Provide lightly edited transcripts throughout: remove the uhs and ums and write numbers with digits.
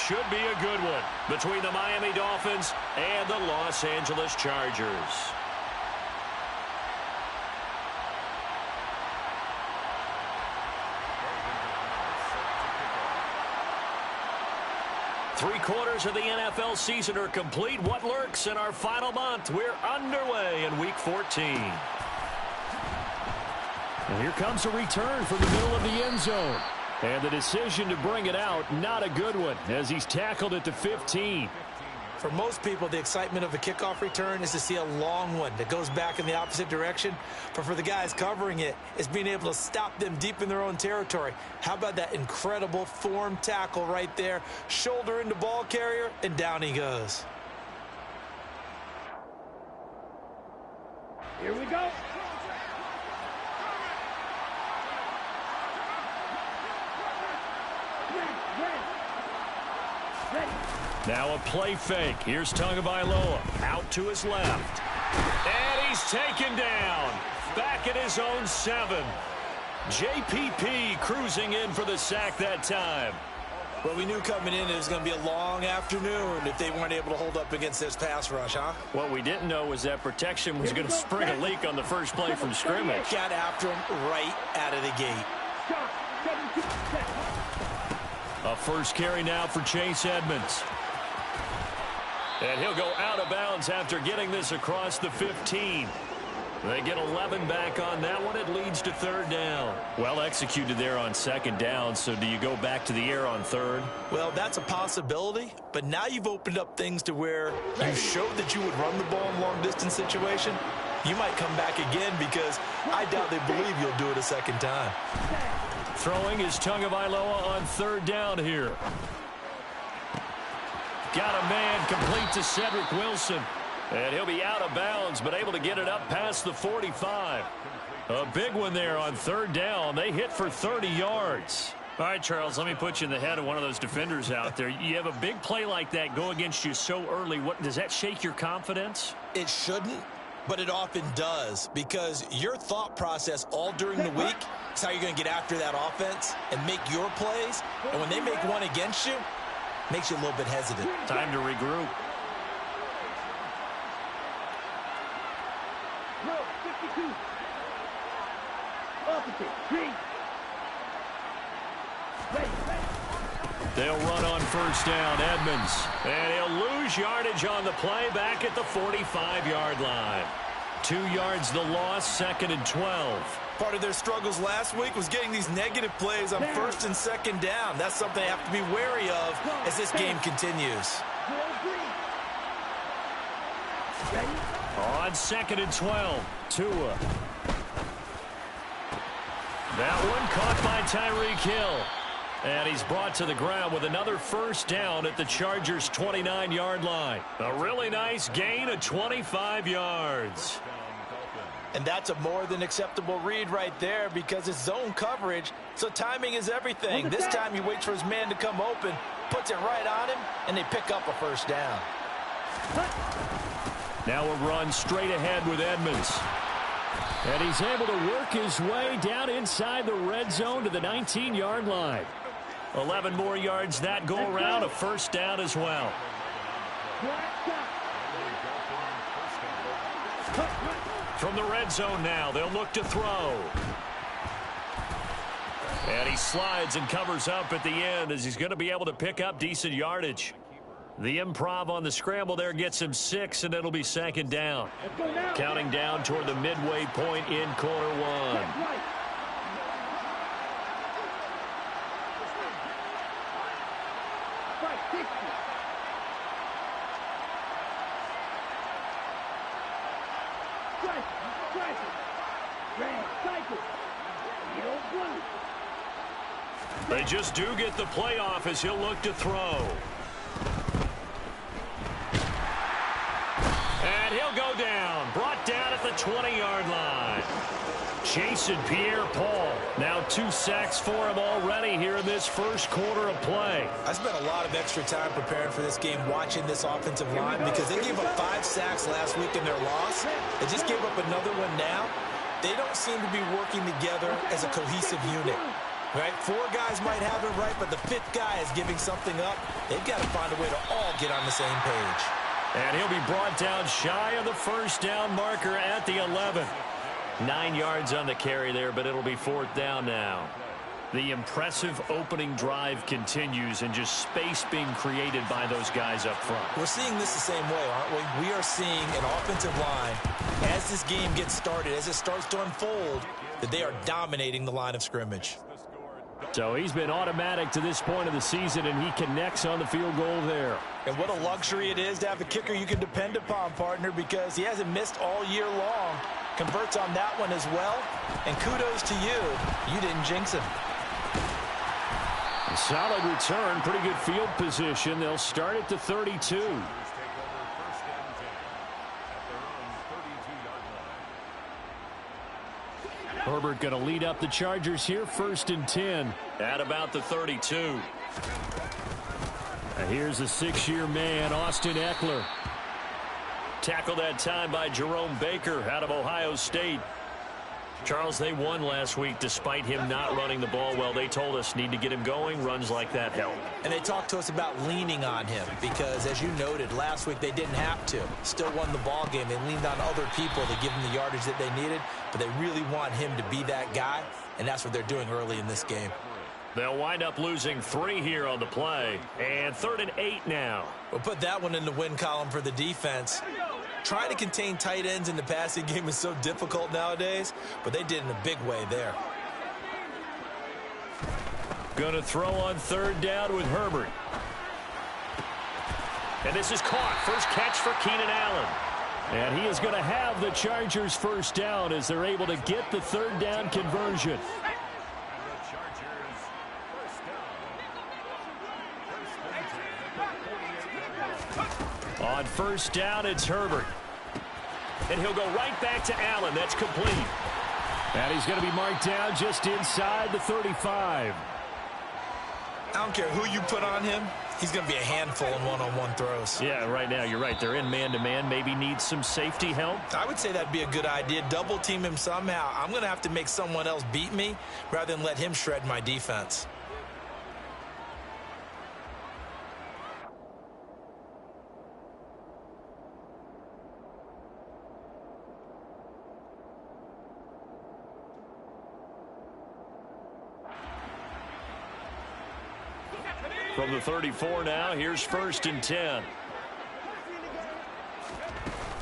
should be a good one between the Miami Dolphins and the Los Angeles Chargers. Three-quarters of the NFL season are complete. What lurks in our final month? We're underway in Week 14. And here comes a return from the middle of the end zone. And the decision to bring it out, not a good one, as he's tackled at the 15. For most people, the excitement of a kickoff return is to see a long one that goes back in the opposite direction. But for the guys covering it, it's being able to stop them deep in their own territory. How about that incredible form tackle right there? Shoulder into ball carrier, and down he goes. Here we go. Now a play fake. Here's Tagovailoa out to his left. And he's taken down. Back at his own 7. JPP cruising in for the sack that time. Well, we knew coming in it was going to be a long afternoon if they weren't able to hold up against this pass rush, huh? What we didn't know was that protection was going to spring a leak on the first play from scrimmage. Got after him right out of the gate. A first carry now for Chase Edmonds. And he'll go out of bounds after getting this across the 15. They get 11 back on that one. It leads to third down. Well executed there on second down. So do you go back to the air on third? Well, that's a possibility. But now you've opened up things to where you showed that you would run the ball in long-distance situation. You might come back again because I doubt they believe you'll do it a second time. Throwing is Tagovailoa on third down here. Got a man complete to Cedric Wilson. And he'll be out of bounds, but able to get it up past the 45. A big one there on third down. They hit for 30 yards. All right, Charles, let me put you in the head of one of those defenders out there. You have a big play like that go against you so early. What does that shake your confidence? It shouldn't, but it often does, because your thought process all during the week is how you're going to get after that offense and make your plays. And when they make one against you, it makes you a little bit hesitant. Time to regroup. They'll run on first down, Edmonds. And he'll lose yardage on the play back at the 45-yard line. 2 yards the loss, second and 12. Part of their struggles last week was getting these negative plays on first and second down. That's something they have to be wary of as this game continues. On second and 12, Tua. That one caught by Tyreek Hill. And he's brought to the ground with another first down at the Chargers' 29-yard line. A really nice gain of 25 yards. And that's a more than acceptable read right there because it's zone coverage, so timing is everything. This time he waits for his man to come open, puts it right on him, and they pick up a first down. Now a run straight ahead with Edmonds. And he's able to work his way down inside the red zone to the 19-yard line. 11 more yards that go around, a first down as well. From the red zone now, they'll look to throw. And he slides and covers up at the end as he's going to be able to pick up decent yardage. The improv on the scramble there gets him 6, and it'll be second down. Counting down toward the midway point in quarter one. They just do get the playoff as he'll look to throw. And he'll go down. Brought down at the 20-yard line. Jason Pierre-Paul. Now 2 sacks for him already here in this first quarter of play. I spent a lot of extra time preparing for this game watching this offensive line because they gave up 5 sacks last week in their loss. They just gave up another one now. They don't seem to be working together as a cohesive unit. Right? 4 guys might have it right, but the 5th guy is giving something up. They've got to find a way to all get on the same page. And he'll be brought down shy of the first down marker at the 11. 9 yards on the carry there, but it'll be 4th down now. The impressive opening drive continues, and just space being created by those guys up front. We're seeing this the same way, aren't we? We are seeing an offensive line, as this game gets started, as it starts to unfold, that they are dominating the line of scrimmage. So he's been automatic to this point of the season, and he connects on the field goal there. And what a luxury it is to have a kicker you can depend upon, partner, because he hasn't missed all year long. Converts on that one as well. And kudos to you. You didn't jinx him. A solid return, pretty good field position. They'll start at the 32. Herbert going to lead up the Chargers here, 1st and 10. At about the 32. Here's a 6-year man, Austin Eckler. Tackled that time by Jerome Baker out of Ohio State. Charles, they won last week despite him not running the ball well. They told us need to get him going. Runs like that help. And they talked to us about leaning on him because, as you noted, last week they didn't have to. Still won the ball game. They leaned on other people to give them the yardage that they needed, but they really want him to be that guy, and that's what they're doing early in this game. They'll wind up losing 3 here on the play, and 3rd and 8 now. We'll put that one in the win column for the defense. Trying to contain tight ends in the passing game is so difficult nowadays, but they did in a big way there. Going to throw on 3rd down with Herbert. And this is caught. First catch for Keenan Allen. And he is going to have the Chargers 1st down as they're able to get the 3rd down conversion. On 1st down, it's Herbert. And he'll go right back to Allen. That's complete. And he's going to be marked down just inside the 35. I don't care who you put on him. He's going to be a handful in one-on-one throws. Yeah, right now, you're right. They're in man-to-man. Maybe needs some safety help. I would say that'd be a good idea. Double team him somehow. I'm going to have to make someone else beat me rather than let him shred my defense. From the 34 now, here's 1st and 10.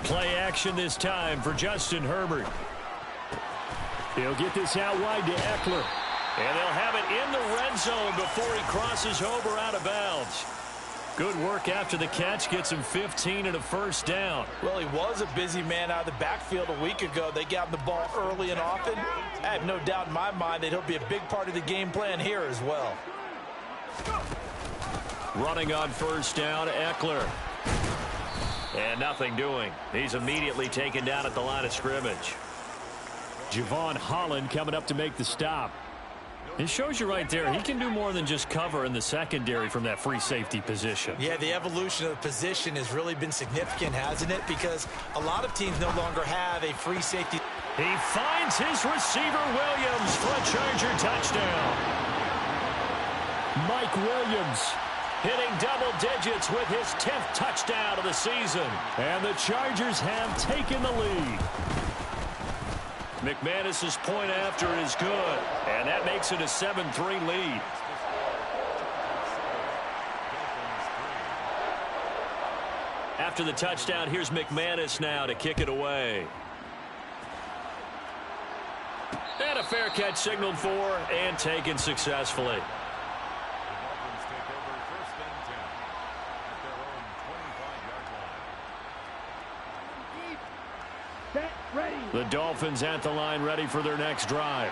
Play action this time for Justin Herbert. He'll get this out wide to Eckler. And they'll have it in the red zone before he crosses over out of bounds. Good work after the catch. Gets him 15 and a 1st down. Well, he was a busy man out of the backfield a week ago. They got him the ball early and often. I have no doubt in my mind that he'll be a big part of the game plan here as well. Running on 1st down, Eckler. And nothing doing. He's immediately taken down at the line of scrimmage. Javon Holland coming up to make the stop. It shows you right there, he can do more than just cover in the secondary from that free safety position. Yeah, the evolution of the position has really been significant, hasn't it? Because a lot of teams no longer have a free safety. He finds his receiver, Williams, for a Charger touchdown. Mike Williams hitting double digits with his 10th touchdown of the season. And the Chargers have taken the lead. McManus's point after is good, and that makes it a 7-3 lead. After the touchdown, here's McManus now to kick it away. And a fair catch signaled for and taken successfully. The Dolphins at the line ready for their next drive.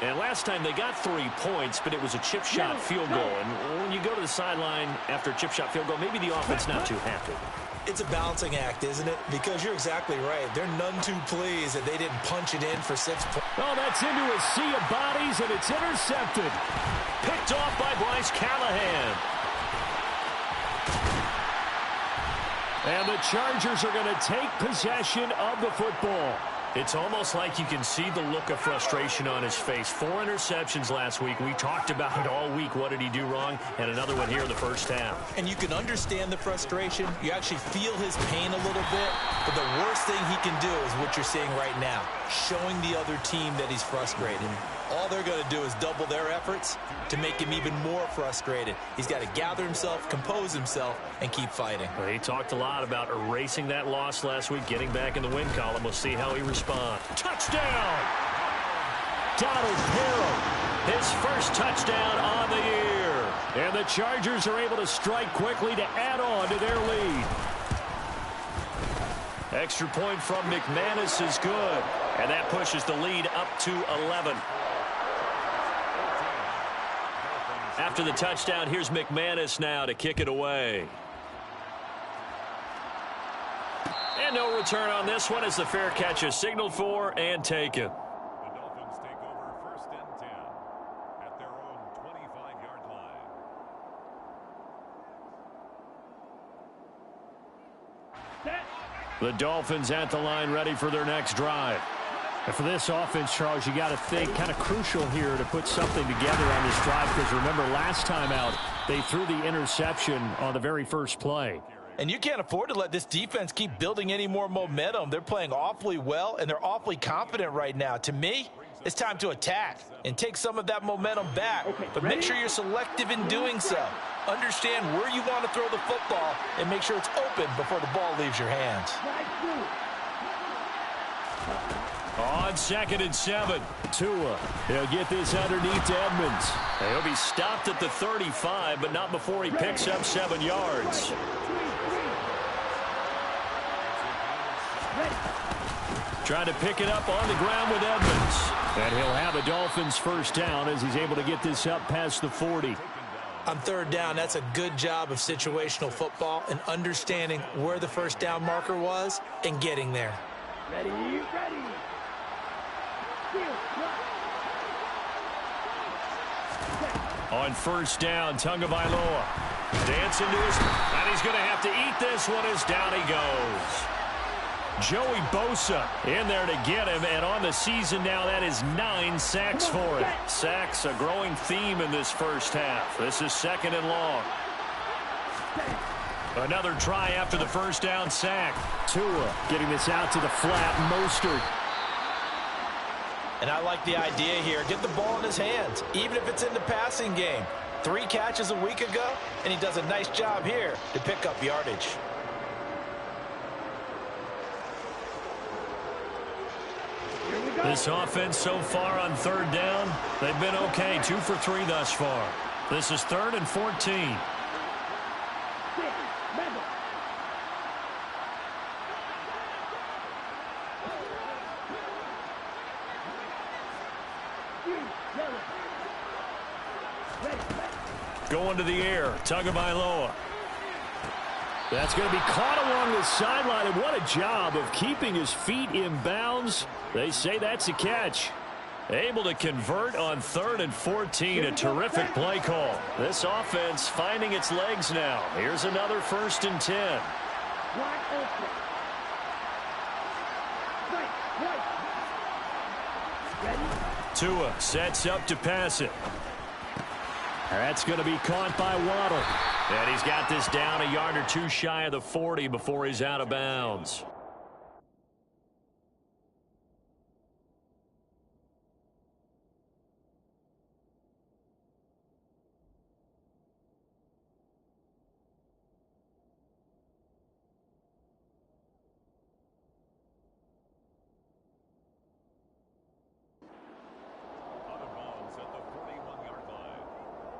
And last time they got 3 points, but it was a chip shot field goal. And when you go to the sideline after a chip shot field goal, maybe the offense not too happy. It's a balancing act, isn't it? Because you're exactly right. They're none too pleased that they didn't punch it in for 6 points. Oh, that's into a sea of bodies, and it's intercepted. Picked off by Bryce Callahan. And the Chargers are going to take possession of the football. It's almost like you can see the look of frustration on his face. 4 interceptions last week. We talked about it all week. What did he do wrong? And another one here in the first half. And you can understand the frustration. You actually feel his pain a little bit. But the worst thing he can do is what you're seeing right now, showing the other team that he's frustrated. All they're going to do is double their efforts to make him even more frustrated. He's got to gather himself, compose himself, and keep fighting. Well, he talked a lot about erasing that loss last week, getting back in the win column. We'll see how he responds. Touchdown! Donald Parham, his first touchdown on the year. And the Chargers are able to strike quickly to add on to their lead. Extra point from McManus is good. And that pushes the lead up to 11. After the touchdown, here's McManus now to kick it away. And no return on this one as the fair catch is signaled for and taken. The Dolphins take over 1st and 10 at their own 25-yard line. The Dolphins at the line, ready for their next drive. And for this offense, Charles, you got to think kind of crucial here to put something together on this drive, because remember last time out they threw the interception on the very first play. And you can't afford to let this defense keep building any more momentum. They're playing awfully well, and they're awfully confident right now. To me, it's time to attack and take some of that momentum back. But make sure you're selective in doing so. Understand where you want to throw the football and make sure it's open before the ball leaves your hands. On 2nd and 7. Tua, he'll get this underneath to Edmonds. He'll be stopped at the 35, but not before he picks up 7 yards. Trying to pick it up on the ground with Edmonds. And he'll have a Dolphins first down as he's able to get this up past the 40. On 3rd down, that's a good job of situational football and understanding where the first down marker was and getting there. Ready, ready. On 1st down, Tagovailoa dancing to his, and he's going to have to eat this one as down he goes. Joey Bosa in there to get him, and on the season now, that is 9 sacks for him. Sacks, a growing theme in this first half. This is 2nd and long. Another try after the first down sack. Tua getting this out to the flat. Mostert. And I like the idea here. Get the ball in his hands, even if it's in the passing game. 3 catches a week ago, and he does a nice job here to pick up yardage. This offense so far on 3rd down, they've been okay. 2 for 3 thus far. This is 3rd and 14. Going to the air, Tagovailoa. That's going to be caught along the sideline, and what a job of keeping his feet in bounds. They say that's a catch. Able to convert on 3rd and 14, a terrific play call. This offense finding its legs now. Here's another 1st and 10. Tua sets up to pass it. That's going to be caught by Waddle. And he's got this down a yard or 2 shy of the 40 before he's out of bounds. Out of bounds at the 41-yard line.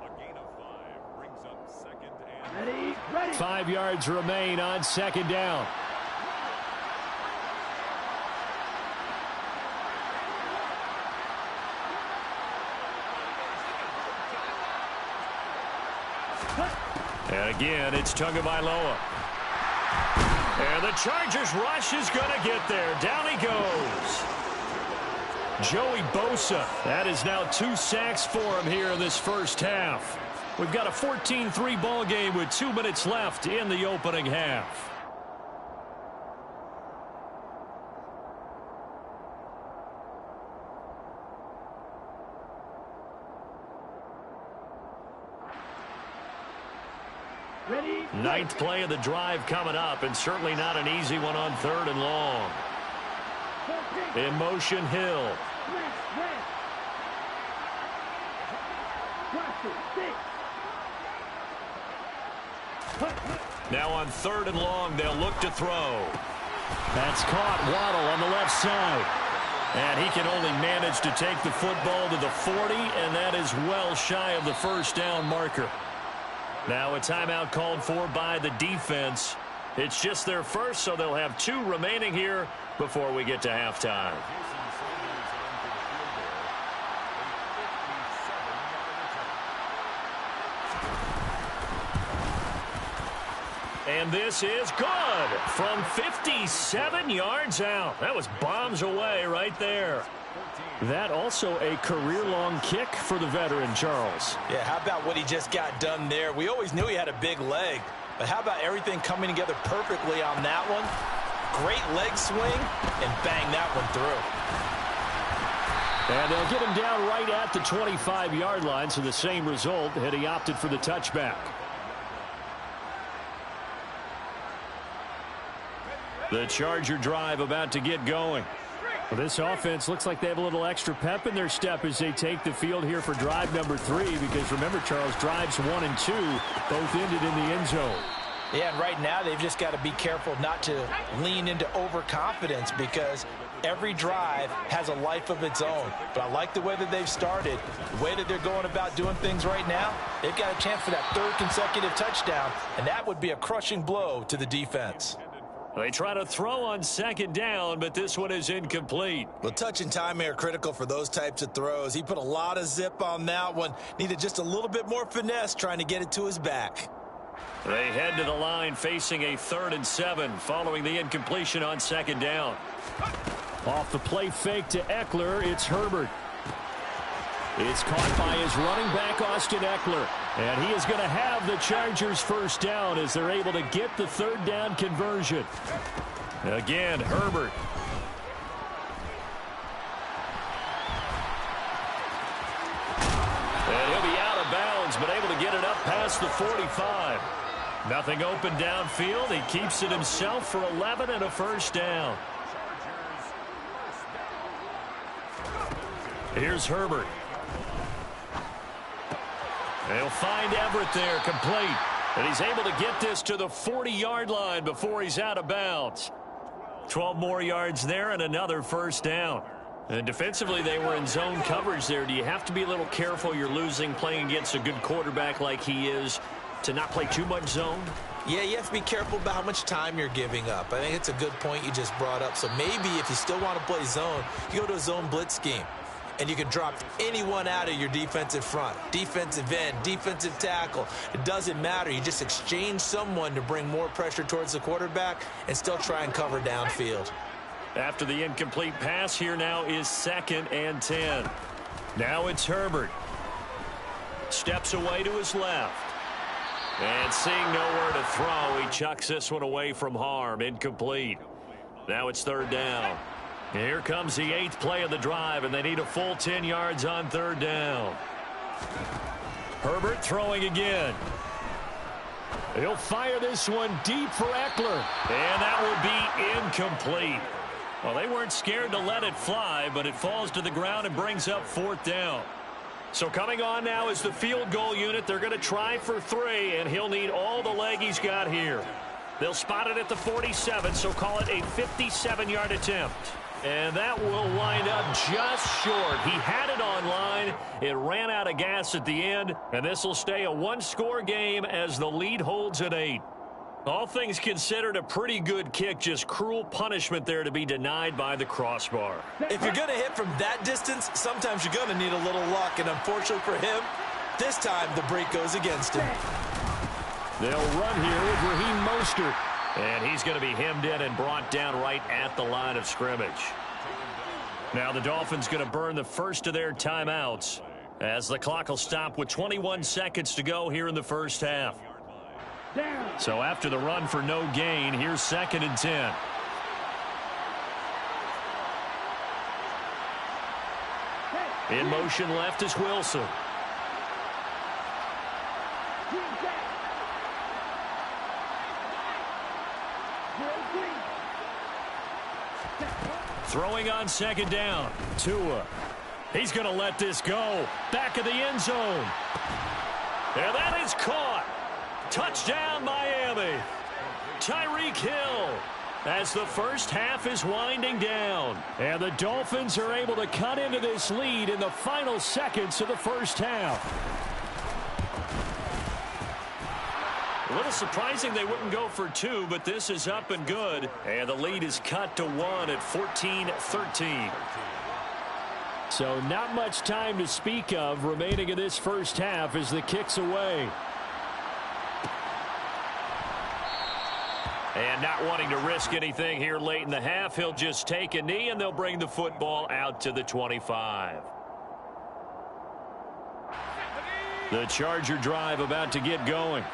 A gain of 5 brings up 2nd and... Ready, ready. 5 yards remain on 2nd down. And again, it's Tagovailoa. And the Chargers rush is going to get there. Down he goes. Joey Bosa. That is now 2 sacks for him here in this first half. We've got a 14-3 ball game with 2 minutes left in the opening half. Ninth play of the drive coming up, and certainly not an easy one on 3rd and long. In motion, Hill. Now on 3rd and long, they'll look to throw. That's caught. Waddle on the left side. And he can only manage to take the football to the 40, and that is well shy of the first down marker. Now a timeout called for by the defense. It's just their first, so they'll have 2 remaining here before we get to halftime. And this is good from 57 yards out. That was bombs away right there. That also a career-long kick for the veteran, Charles. Yeah, how about what he just got done there? We always knew he had a big leg, but how about everything coming together perfectly on that one? Great leg swing, and bang that one through. And they'll get him down right at the 25-yard line, so the same result had he opted for the touchback. The Charger drive about to get going. Well, this offense looks like they have a little extra pep in their step as they take the field here for drive number 3, because remember, Charles, drives 1 and 2 both ended in the end zone. Yeah, and right now they've just got to be careful not to lean into overconfidence, because every drive has a life of its own. But I like the way that they've started, the way that they're going about doing things right now. They've got a chance for that 3rd consecutive touchdown, and that would be a crushing blow to the defense. They try to throw on 2nd down, but this one is incomplete. Well, touch and timing are critical for those types of throws. He put a lot of zip on that one. Needed just a little bit more finesse trying to get it to his back. They head to the line facing a 3rd and 7 following the incompletion on 2nd down. Off the play fake to Eckler, it's Herbert. It's caught by his running back, Austin Eckler. And he is going to have the Chargers first down as they're able to get the 3rd down conversion. Again, Herbert. And he'll be out of bounds, but able to get it up past the 45. Nothing open downfield. He keeps it himself for 11 and a first down. Here's Herbert. They'll find Everett there, complete. And he's able to get this to the 40-yard line before he's out of bounds. 12 more yards there and another first down. And defensively, they were in zone coverage there. Do you have to be a little careful? You're losing playing against a good quarterback like he is to not play too much zone? Yeah, you have to be careful about how much time you're giving up. I think it's a good point you just brought up. So maybe if you still want to play zone, you go to a zone blitz scheme. And you can drop anyone out of your defensive front. Defensive end, defensive tackle. It doesn't matter. You just exchange someone to bring more pressure towards the quarterback and still try and cover downfield. After the incomplete pass, here now is 2nd and 10. Now it's Herbert. Steps away to his left. And seeing nowhere to throw, he chucks this one away from harm. Incomplete. Now it's 3rd down. Here comes the 8th play of the drive, and they need a full 10 yards on 3rd down. Herbert throwing again. He'll fire this one deep for Eckler. And that will be incomplete. Well, they weren't scared to let it fly, but it falls to the ground and brings up 4th down. So coming on now is the field goal unit. They're going to try for 3, and he'll need all the leg he's got here. They'll spot it at the 47, so call it a 57-yard attempt. And that will wind up just short. He had it on line. It ran out of gas at the end, and this will stay a 1-score game as the lead holds at 8. All things considered, a pretty good kick, just cruel punishment there to be denied by the crossbar. If you're going to hit from that distance, sometimes you're going to need a little luck, and unfortunately for him, this time the break goes against him. They'll run here with Raheem Mostert. And he's going to be hemmed in and brought down right at the line of scrimmage. Now the Dolphins going to burn the first of their timeouts as the clock will stop with 21 seconds to go here in the first half. So after the run for no gain, here's 2nd and 10. In motion left is Wilson. Throwing on second down. Tua. He's going to let this go. Back of the end zone. And that is caught. Touchdown, Miami. Tyreek Hill as the first half is winding down. And the Dolphins are able to cut into this lead in the final seconds of the first half. A little surprising they wouldn't go for two, but this is up and good. And the lead is cut to 1 at 14-13. So not much time to speak of remaining in this first half as the kick's away. And not wanting to risk anything here late in the half, he'll just take a knee and they'll bring the football out to the 25. The Charger drive about to get going.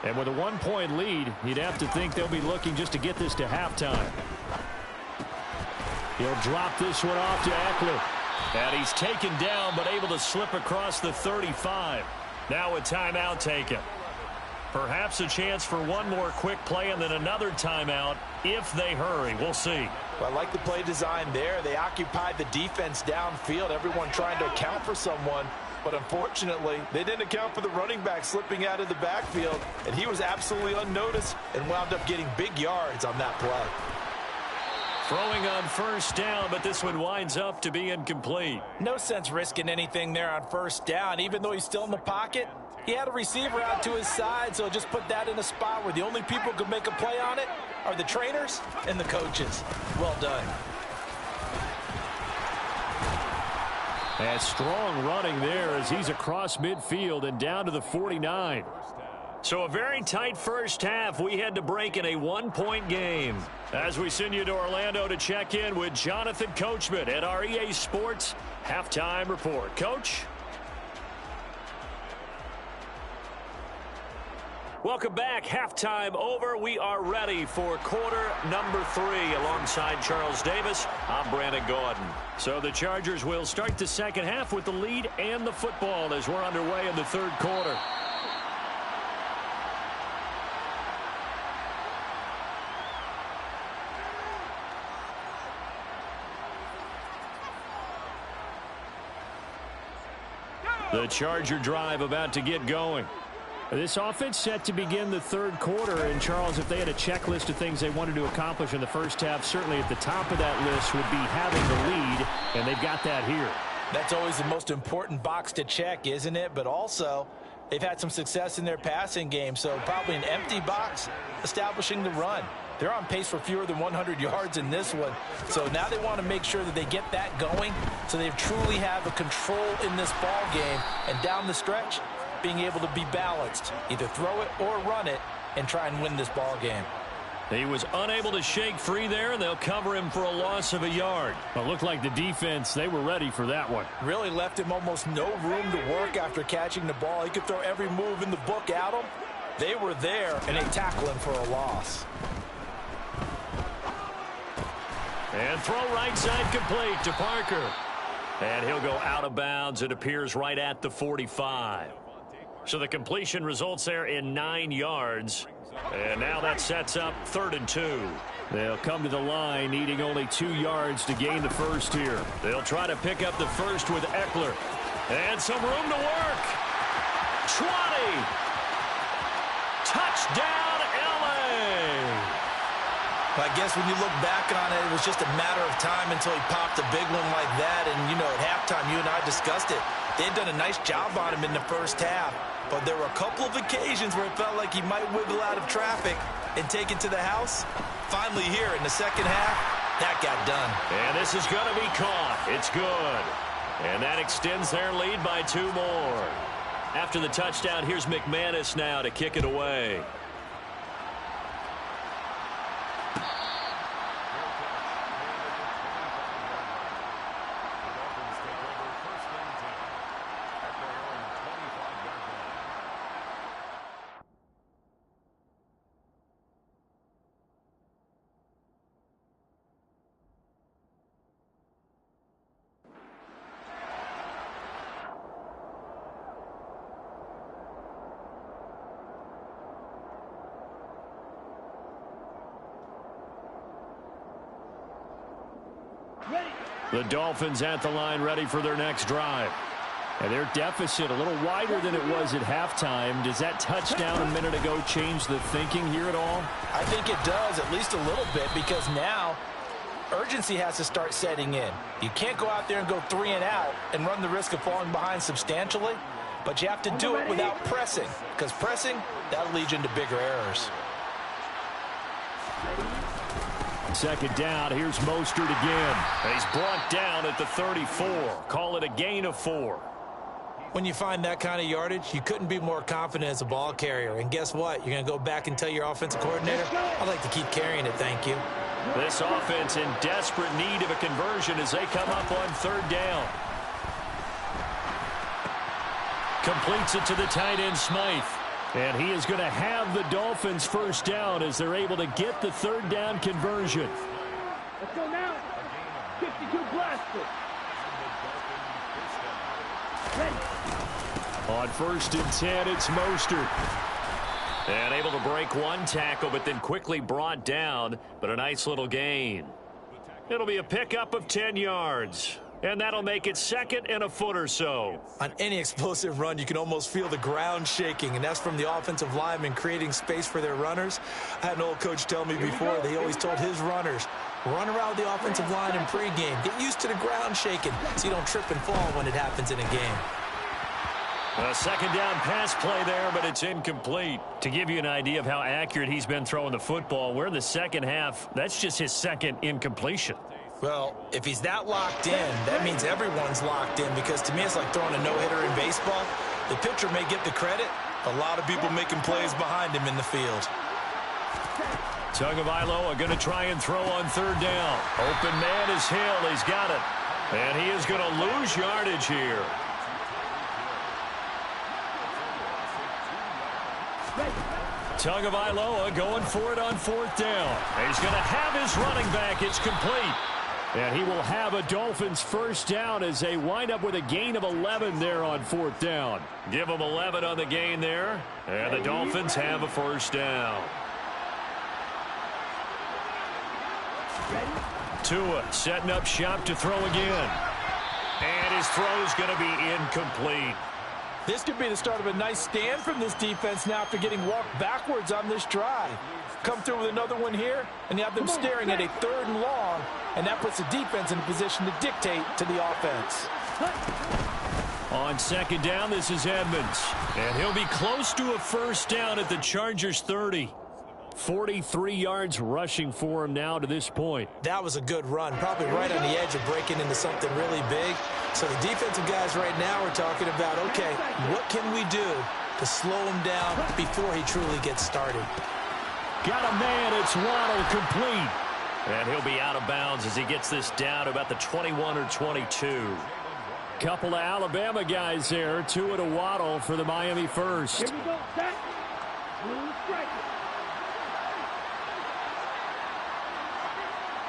And with a 1-point lead, you'd have to think they'll be looking just to get this to halftime. He'll drop this one off to Eckler. And he's taken down but able to slip across the 35. Now a timeout taken. Perhaps a chance for one more quick play and then another timeout if they hurry. We'll see. Well, I like the play design there. They occupied the defense downfield, everyone trying to account for someone. But unfortunately, they didn't account for the running back slipping out of the backfield. And he was absolutely unnoticed and wound up getting big yards on that play. Throwing on first down, but this one winds up to be incomplete. No sense risking anything there on first down. Even though he's still in the pocket, he had a receiver out to his side, so just put that in a spot where the only people who can make a play on it are the trainers and the coaches. Well done. And strong running there as he's across midfield and down to the 49. So a very tight first half. We had to break in a 1-point game. As we send you to Orlando to check in with Jonathan Coachman at our EA Sports Halftime Report. Coach? Welcome back. Halftime over. We are ready for quarter number 3 alongside Charles Davis. I'm Brandon Gaudin. So the Chargers will start the second half with the lead and the football as we're underway in the third quarter. The Charger drive about to get going. This offense set to begin the third quarter. And, Charles, if they had a checklist of things they wanted to accomplish in the first half, certainly at the top of that list would be having the lead, and they've got that here. That's always the most important box to check, isn't it? But also, they've had some success in their passing game, so probably an empty box establishing the run. They're on pace for fewer than 100 yards in this one. So now they want to make sure that they get that going so they truly have a control in this ball game. And down the stretch, being able to be balanced, either throw it or run it, and try and win this ball game. He was unable to shake free there, and they'll cover him for a loss of a yard. Well, it looked like the defense, they were ready for that one. Really left him almost no room to work after catching the ball. He could throw every move in the book at him. They were there, and they tackle him for a loss. And throw right side complete to Parker. And he'll go out of bounds. It appears right at the 45. So the completion results there in 9 yards. And now that sets up 3rd and 2. They'll come to the line needing only 2 yards to gain the first here. They'll try to pick up the first with Eckler. And some room to work. 20. Touchdown, L.A. I guess when you look back on it, it was just a matter of time until he popped a big one like that. And, you know, at halftime, you and I discussed it. They had done a nice job on him in the first half. But there were a couple of occasions where it felt like he might wiggle out of traffic and take it to the house. Finally here in the second half, that got done. And this is going to be caught. It's good. And that extends their lead by 2 more. After the touchdown, here's McManus now to kick it away. The Dolphins at the line ready for their next drive. And their deficit a little wider than it was at halftime. Does that touchdown a minute ago change the thinking here at all? I think it does, at least a little bit, because now urgency has to start setting in. You can't go out there and go 3 and out and run the risk of falling behind substantially, but you have to do it without pressing, because pressing, that'll lead you into bigger errors. Second down, here's Mostert again. And he's brought down at the 34. Call it a gain of 4. When you find that kind of yardage, you couldn't be more confident as a ball carrier. And guess what? You're going to go back and tell your offensive coordinator, I'd like to keep carrying it, thank you. This offense in desperate need of a conversion as they come up on 3rd down. Completes it to the tight end, Smythe. And he is going to have the Dolphins first down as they're able to get the 3rd down conversion. Let's go now. 52 blaster. Ready. On 1st and 10, it's Mostert. And able to break one tackle, but then quickly brought down, but a nice little gain. It'll be a pickup of 10 yards. And that'll make it 2nd and a foot or so. On any explosive run, you can almost feel the ground shaking, and that's from the offensive linemen creating space for their runners. I had an old coach tell me before, they always told his runners, run around the offensive line in pregame. Get used to the ground shaking so you don't trip and fall when it happens in a game. A 2nd down pass play there, but it's incomplete. To give you an idea of how accurate he's been throwing the football, we're in the second half. That's just his 2nd incompletion. Well, if he's that locked in, that means everyone's locked in, because to me it's like throwing a no-hitter in baseball. The pitcher may get the credit, a lot of people making plays behind him in the field. Tagovailoa going to try and throw on 3rd down. Open man is Hill. He's got it. And he is going to lose yardage here. Tagovailoa going for it on 4th down. He's going to have his running back. It's complete. And he will have a Dolphins first down as they wind up with a gain of 11 there on 4th down. Give them 11 on the gain there. And the Dolphins have a first down. Tua setting up shop to throw again. And his throw's going to be incomplete. This could be the start of a nice stand from this defense now after getting walked backwards on this drive. Come through with another one here, and you have them staring at a 3rd and long, and that puts the defense in a position to dictate to the offense. On 2nd down, this is Edmonds. And he'll be close to a first down at the Chargers 30. 43 yards rushing for him now to this point. That was a good run, probably right on the edge of breaking into something really big. So the defensive guys right now are talking about, okay, what can we do to slow him down before he truly gets started? Got a man, it's Waddle, complete. And he'll be out of bounds as he gets this down to about the 21 or 22. Couple of Alabama guys there, Tua to Waddle for the Miami first. Here we go, set. Blue striker.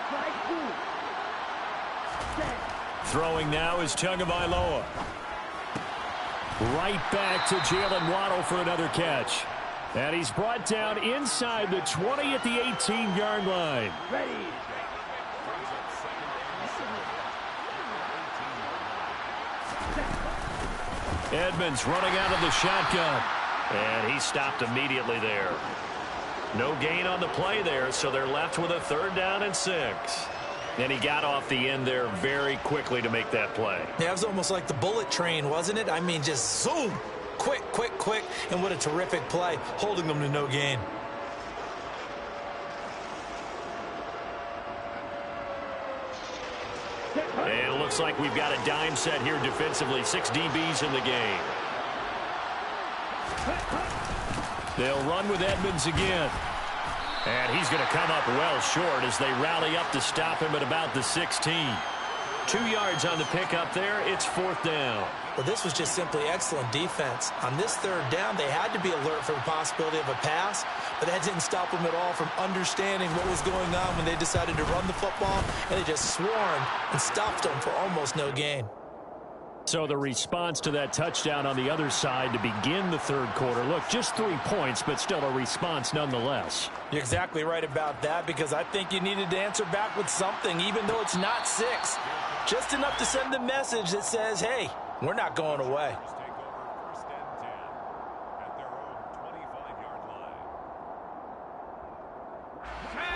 Strike 2. Set. Throwing now is Tagovailoa. Right back to Jalen Waddle for another catch. And he's brought down inside the 20 at the 18-yard line. Ready. Edmonds running out of the shotgun. And he stopped immediately there. No gain on the play there, so they're left with a 3rd down and 6. And he got off the end there very quickly to make that play. Yeah, it was almost like the bullet train, wasn't it? I mean, just zoom. Quick, quick, quick. And what a terrific play, holding them to no gain. And it looks like we've got a dime set here defensively. 6 DBs in the game. They'll run with Edmonds again. And he's going to come up well short as they rally up to stop him at about the 16. 2 yards on the pickup there. It's 4th down. Well, this was just simply excellent defense. On this 3rd down, they had to be alert for the possibility of a pass, but that didn't stop them at all from understanding what was going on when they decided to run the football, and they just swarmed and stopped them for almost no gain. So the response to that touchdown on the other side to begin the third quarter. Look, just 3 points, but still a response nonetheless. You're exactly right about that, because I think you needed to answer back with something, even though it's not 6. Just enough to send a message that says, hey, we're not going away.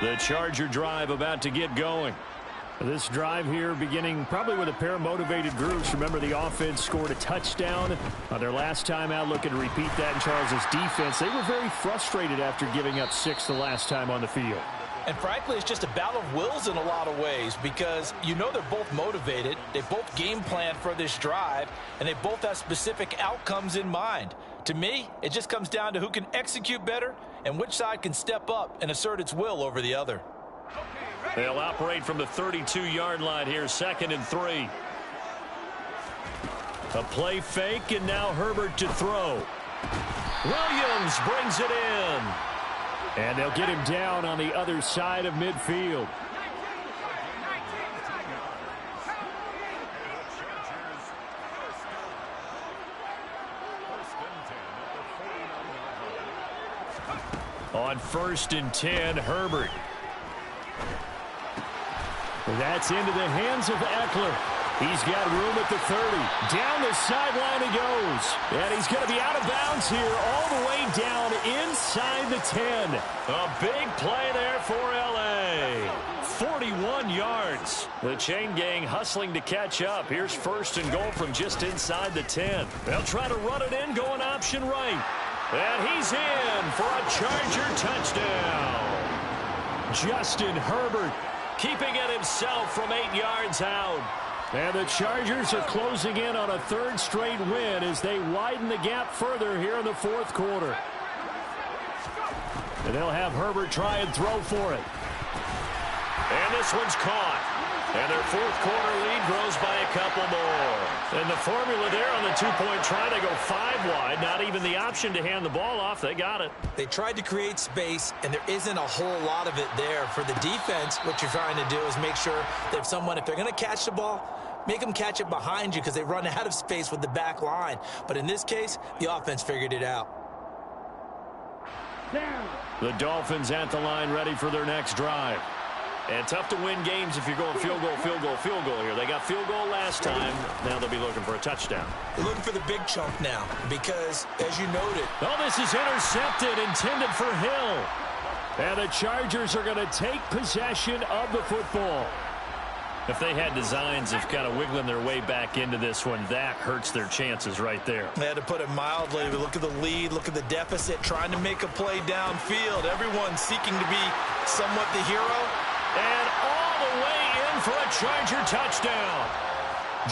The Charger drive about to get going. This drive here beginning probably with a pair of motivated groups. Remember, the offense scored a touchdown on their last time out. Looking to repeat that in Charles' defense. They were very frustrated after giving up 6 the last time on the field. And frankly, it's just a battle of wills in a lot of ways, because you know they're both motivated. They both game plan for this drive, and they both have specific outcomes in mind. To me, it just comes down to who can execute better and which side can step up and assert its will over the other. They'll operate from the 32-yard line here, 2nd and 3. A play fake, and now Herbert to throw. Williams brings it in. And they'll get him down on the other side of midfield. On 1st and 10, Herbert. That's into the hands of Eckler. He's got room at the 30. Down the sideline he goes. And he's going to be out of bounds here all the way down inside the 10. A big play there for L.A. 41 yards. The chain gang hustling to catch up. Here's 1st and goal from just inside the 10. They'll try to run it in, going option right. And he's in for a Charger touchdown. Justin Herbert keeping it himself from 8 yards out. And the Chargers are closing in on a 3rd straight win as they widen the gap further here in the 4th quarter. And they'll have Herbert try and throw for it. And this one's caught. And their 4th quarter lead grows by a couple more. And the formula there on the 2-point try, they go 5 wide. Not even the option to hand the ball off. They got it. They tried to create space, and there isn't a whole lot of it there. For the defense, what you're trying to do is make sure that if they're going to catch the ball, make them catch it behind you, because they run out of space with the back line. But in this case, the offense figured it out. The Dolphins at the line, ready for their next drive. And tough to win games if you're going field goal, field goal, field goal here. They got field goal last time. Now they'll be looking for a touchdown. They're looking for the big chunk now, because, as you noted, oh, this is intercepted, intended for Hill. And the Chargers are going to take possession of the football. If they had designs of kind of wiggling their way back into this one, that hurts their chances right there. They had to put it mildly. But look at the lead, look at the deficit, trying to make a play downfield. Everyone seeking to be somewhat the hero. And all the way in for a Charger touchdown.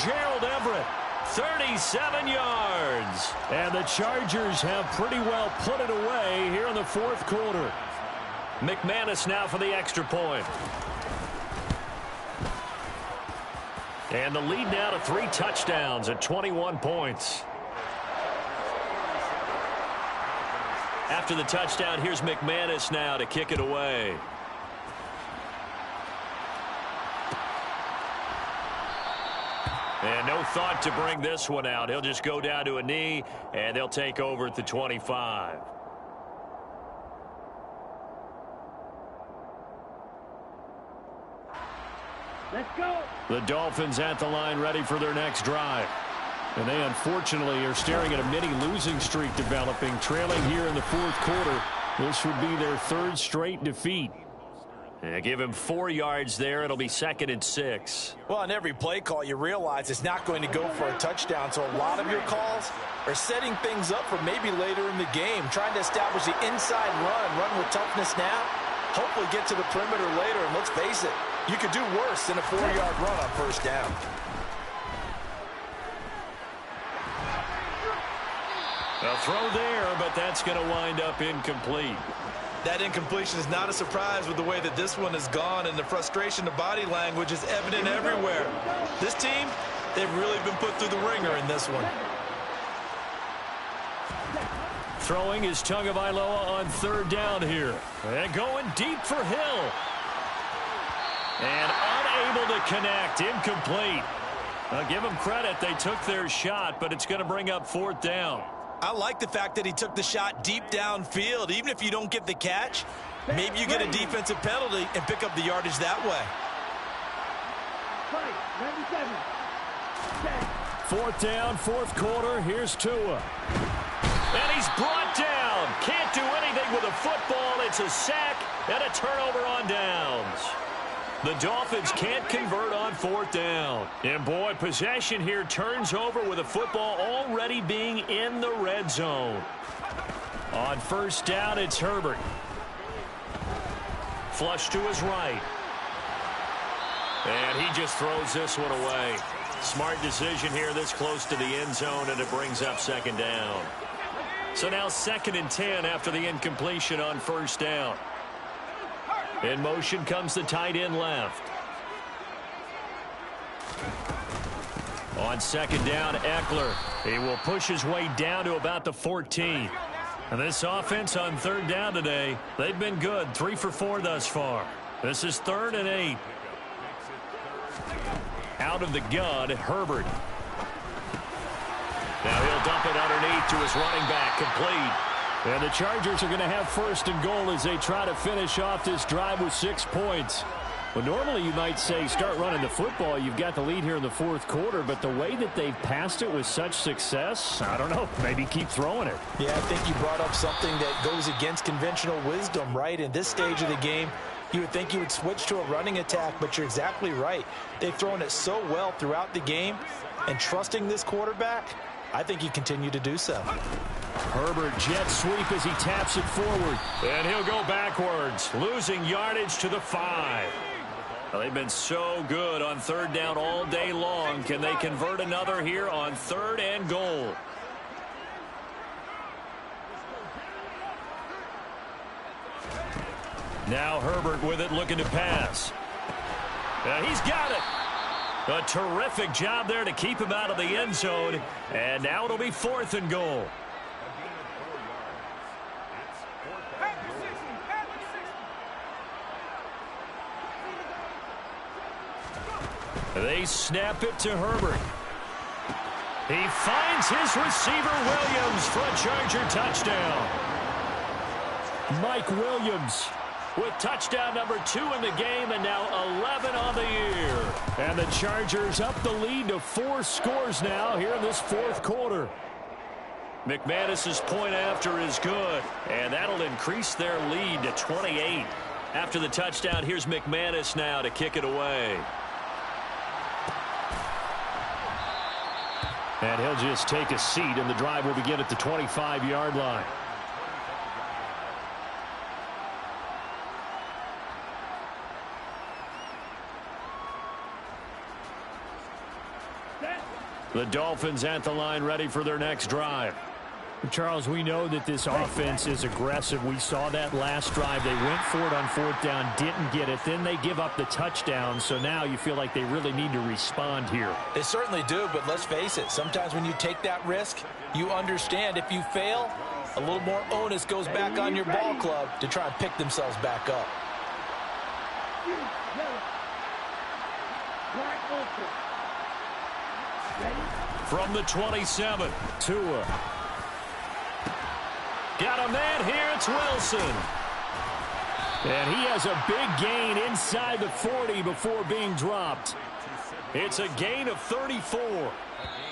Gerald Everett, 37 yards. And the Chargers have pretty well put it away here in the 4th quarter. McManus now for the extra point. And the lead now to 3 touchdowns at 21 points. After the touchdown, here's McManus now to kick it away. And no thought to bring this one out. He'll just go down to a knee, and they'll take over at the 25. Let's go. The Dolphins at the line, ready for their next drive. And they unfortunately are staring at a mini losing streak developing, trailing here in the 4th quarter. This would be their 3rd straight defeat. And give him 4 yards there. It'll be 2nd and 6. Well, on every play call, you realize it's not going to go for a touchdown. So a lot of your calls are setting things up for maybe later in the game, trying to establish the inside run with toughness now, hopefully get to the perimeter later. And let's face it, you could do worse than a 4-yard run on 1st down. A throw there, but that's going to wind up incomplete. That incompletion is not a surprise with the way that this one has gone, and the frustration of body language is evident everywhere. This team, they've really been put through the ringer in this one. Throwing is Tagovailoa on 3rd down here. And going deep for Hill. And unable to connect, incomplete. I'll give them credit. They took their shot, but it's going to bring up 4th down. I like the fact that he took the shot deep downfield. Even if you don't get the catch, maybe you get a defensive penalty and pick up the yardage that way. 4th down, 4th quarter. Here's Tua. And he's brought down. Can't do anything with a football. It's a sack and a turnover on downs. The Dolphins can't convert on 4th down. And, boy, possession here turns over with a football already being in the red zone. On 1st down, it's Herbert. Flush to his right. And he just throws this one away. Smart decision here this close to the end zone, and it brings up 2nd down. So now 2nd and 10 after the incompletion on 1st down. In motion comes the tight end left. On 2nd down, Eckler. He will push his way down to about the 14. And this offense on 3rd down today, they've been good. 3 for 4 thus far. This is 3rd and 8. Out of the gun, Herbert. Now he'll dump it underneath to his running back, complete. And the Chargers are going to have 1st and goal as they try to finish off this drive with 6 points. Well, normally you might say start running the football. You've got the lead here in the 4th quarter, but the way that they've passed it with such success, I don't know, maybe keep throwing it. Yeah, I think you brought up something that goes against conventional wisdom, right? In this stage of the game, you would think you would switch to a running attack, but you're exactly right. They've thrown it so well throughout the game, and trusting this quarterback, I think you continue to do so. Herbert jet sweep as he taps it forward. And he'll go backwards, losing yardage to the 5. Well, they've been so good on 3rd down all day long. Can they convert another here on 3rd and goal? Now Herbert with it, looking to pass. He's got it. A terrific job there to keep him out of the end zone. And now it'll be 4th and goal. They snap it to Herbert. He finds his receiver, Williams, for a Charger touchdown. Mike Williams with touchdown number 2 in the game, and now 11 on the year. And the Chargers up the lead to 4 scores now here in this 4th quarter. McManus's point after is good, and that'll increase their lead to 28. After the touchdown, here's McManus now to kick it away. And he'll just take a seat, and the drive will begin at the 25-yard line. The Dolphins at the line, ready for their next drive. Charles, we know that this offense is aggressive. We saw that last drive. They went for it on 4th down, didn't get it. Then they give up the touchdown. So now you feel like they really need to respond here. They certainly do, but let's face it. Sometimes when you take that risk, you understand if you fail, a little more onus goes back on your ball club to try and pick themselves back up. From the 27, Tua. got a man here, it's Wilson. And he has a big gain inside the 40 before being dropped. It's a gain of 34.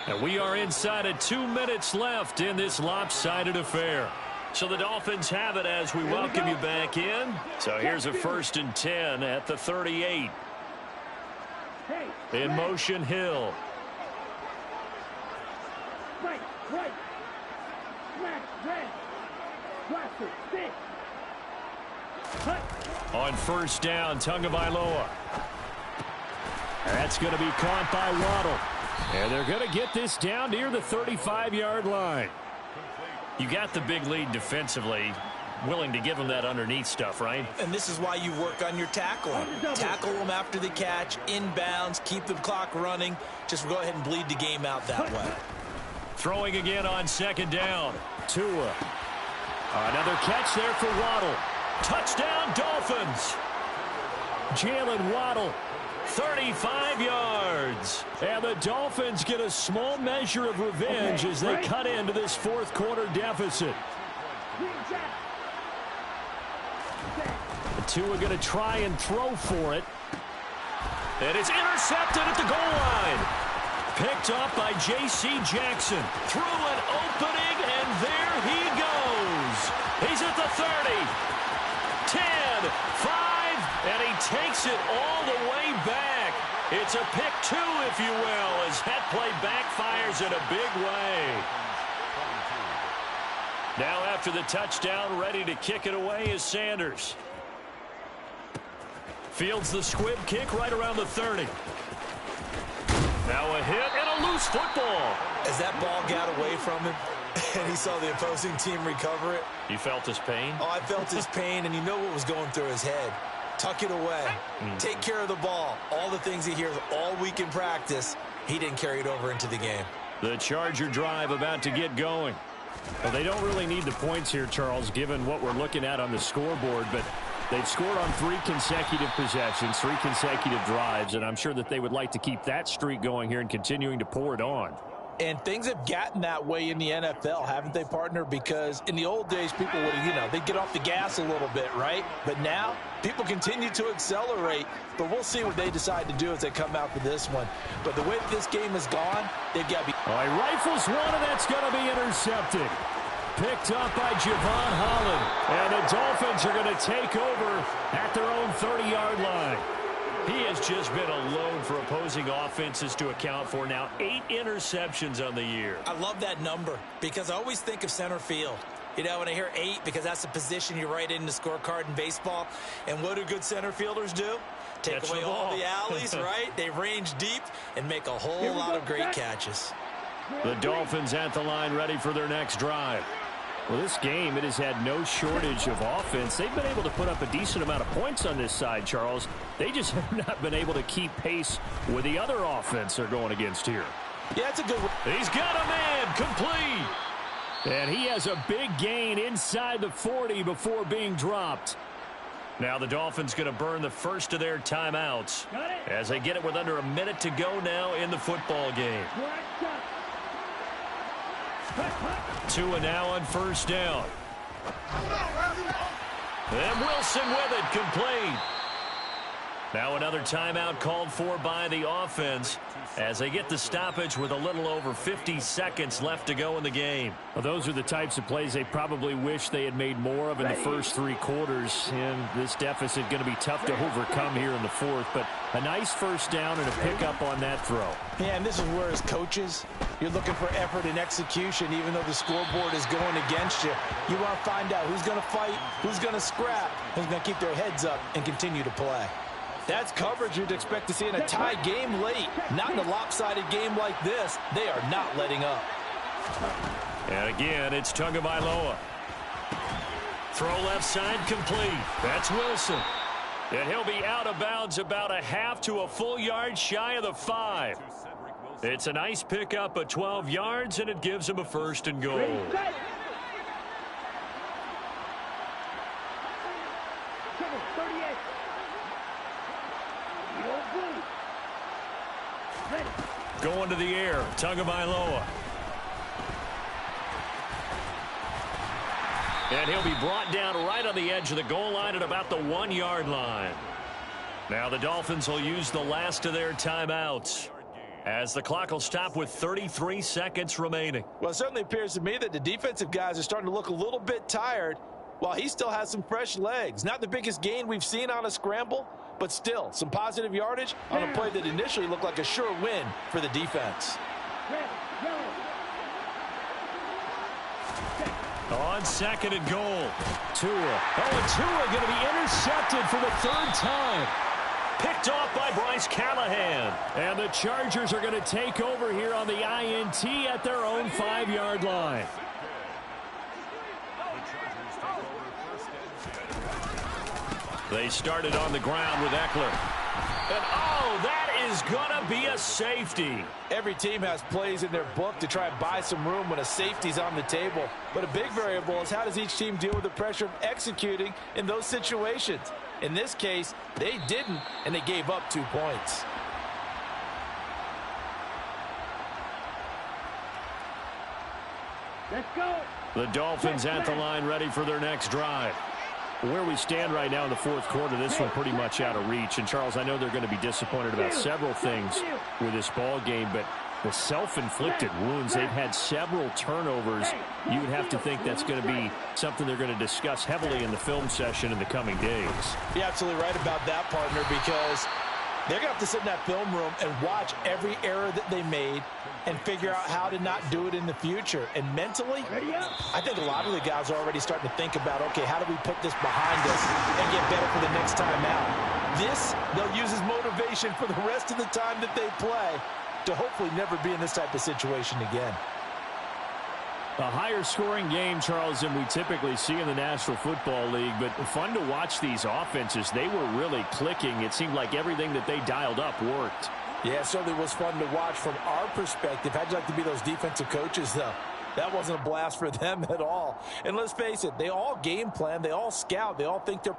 And we are inside of 2 minutes left in this lopsided affair. So the Dolphins have it as we welcome you back in. So here's a 1st and 10 at the 38. In motion, Hill. Right. Smash, red. Blaster, stick. On 1st down, Tagovailoa. That's going to be caught by Waddle. And they're going to get this down near the 35-yard line. You got the big lead defensively. Willing to give them that underneath stuff, right? And this is why you work on your tackling. Tackle them after the catch, inbounds, keep the clock running. Just go ahead and bleed the game out that way. Throwing again on 2nd down. Tua. Another catch there for Waddle. Touchdown, Dolphins. Jalen Waddle 35 yards. And the Dolphins get a small measure of revenge as they cut into this fourth quarter deficit. The two are going to try and throw for it. And it's intercepted at the goal line. Picked up by J.C. Jackson. Through an opening, and there he goes. He's at the 30, 10, 5, and he takes it all the way back. It's a pick two, if you will, as that play backfires in a big way. Now after the touchdown, ready to kick it away is Sanders. Fields the squib kick right around the 30. Now a hit and a loose football. As that ball got away from him and he saw the opposing team recover it. You felt his pain? Oh, I felt his pain, and you know what was going through his head. Tuck it away. Take care of the ball. All the things he hears all week in practice, he didn't carry it over into the game. The Charger drive about to get going. Well, they don't really need the points here, Charles, given what we're looking at on the scoreboard, but they've scored on 3 consecutive possessions, 3 consecutive drives, and I'm sure that they would like to keep that streak going here and continuing to pour it on. And things have gotten that way in the NFL, haven't they, partner? Because in the old days, people would, they'd get off the gas a little bit, right? But now, people continue to accelerate. But we'll see what they decide to do as they come out for this one. But the way that this game has gone, they've got to be... Oh, he rifles one, and that's going to be intercepted. Picked up by Javon Holland. And the Dolphins are going to take over at their own 30-yard line. He has just been alone for opposing offenses to account for now 8 interceptions on the year. I love that number because I always think of center field. When I hear 8, because that's the position you write in the scorecard in baseball. And what do good center fielders do? Take away all the alleys, right? They range deep and make a whole lot of great catches. The Dolphins at the line ready for their next drive. Well, this game, it has had no shortage of offense. They've been able to put up a decent amount of points on this side, Charles. They just have not been able to keep pace with the other offense they're going against here. Yeah, it's a good one. He's got a man complete. And he has a big gain inside the 40 before being dropped. Now the Dolphins going to burn the first of their timeouts as they get it with under a minute to go now in the football game. 2 and now on first down. And Wilson with it, complete. Now another timeout called for by the offense as they get the stoppage with a little over 50 seconds left to go in the game. Well, those are the types of plays they probably wish they had made more of in the first 3 quarters. And this deficit going to be tough to overcome here in the fourth. But a nice first down and a pickup on that throw. Yeah, and this is where as coaches, you're looking for effort and execution even though the scoreboard is going against you. You want to find out who's going to fight, who's going to scrap, who's going to keep their heads up and continue to play. That's coverage you'd expect to see in a tie game late. Not in a lopsided game like this. They are not letting up. And again, it's Tagovailoa. Throw left side complete. That's Wilson. And he'll be out of bounds about a half to a full yard shy of the 5. It's a nice pickup of 12 yards, and it gives him a first and goal. Going to the air, Tagovailoa. And he'll be brought down right on the edge of the goal line at about the 1-yard line. Now the Dolphins will use the last of their timeouts as the clock will stop with 33 seconds remaining. Well, it certainly appears to me that the defensive guys are starting to look a little bit tired while he still has some fresh legs. Not the biggest gain we've seen on a scramble, but still some positive yardage on a play that initially looked like a sure win for the defense. On 2nd and goal. Tua. Oh, and Tua going to be intercepted for the 3rd time. Picked off by Bryce Callahan. And the Chargers are going to take over here on the INT at their own 5-yard line. They started on the ground with Eckler. And, oh, that is going to be a safety. Every team has plays in their book to try and buy some room when a safety's on the table. But a big variable is how does each team deal with the pressure of executing in those situations. In this case, they didn't, and they gave up 2 points. Let's go. The Dolphins at the line ready for their next drive. Where we stand right now in the fourth quarter, this one pretty much out of reach. And, Charles, I know they're going to be disappointed about several things with this ball game, but the self-inflicted wounds, they've had several turnovers. You would have to think that's going to be something they're going to discuss heavily in the film session in the coming days. You're absolutely right about that, partner, because they're going to have to sit in that film room and watch every error that they made and figure out how to not do it in the future. And mentally, I think a lot of the guys are already starting to think about, okay, how do we put this behind us and get better for the next time out? This, they'll use as motivation for the rest of the time that they play to hopefully never be in this type of situation again. A higher scoring game, Charles, than we typically see in the National Football League, but fun to watch these offenses. They were really clicking. It seemed like everything that they dialed up worked. Yeah, it certainly was fun to watch from our perspective. How'd you like to be those defensive coaches, though? That wasn't a blast for them at all. And let's face it, they all game plan, they all scout, they all think they're